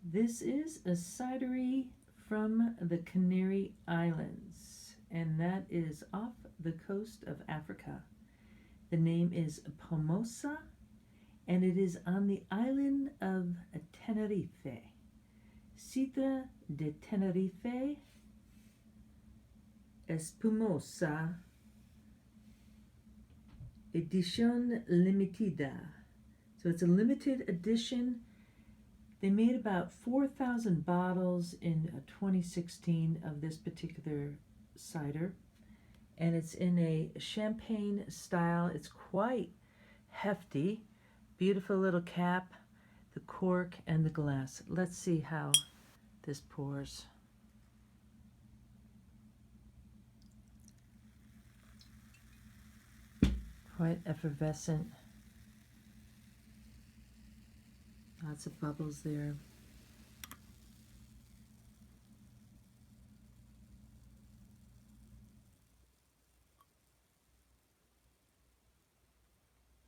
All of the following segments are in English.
This is a cidery from the Canary Islands, and that is off the coast of Africa. The name is Pomosa, and it is on the island of Tenerife. Cider de Tenerife Espumosa Edition Limitada. So it's a limited edition. They made about 4,000 bottles in 2016 of this particular cider, and it's in a champagne style. It's quite hefty. Beautiful little cap, the cork, and the glass. Let's see how this pours. Quite effervescent. Lots of bubbles there.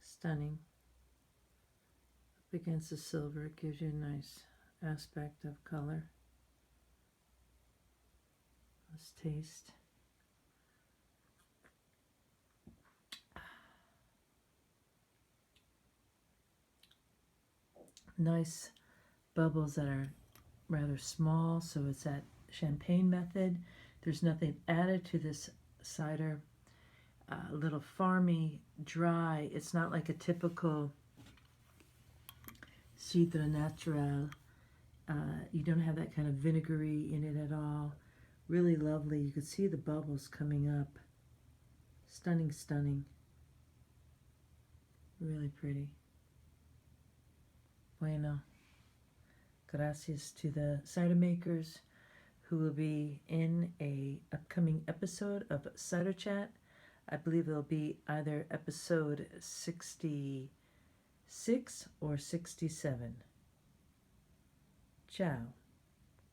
Stunning. Up against the silver, it gives you a nice aspect of color. Let's taste. Nice bubbles that are rather small, so it's that champagne method. There's nothing added to this cider. A little farmy, dry. It's not like a typical cidre natural. You don't have that kind of vinegary in it at all. Really lovely. You can see the bubbles coming up. Stunning, stunning. Really pretty. Bueno. Gracias to the cider makers who will be in a upcoming episode of Cider Chat. I believe it'll be either episode 66 or 67. Ciao.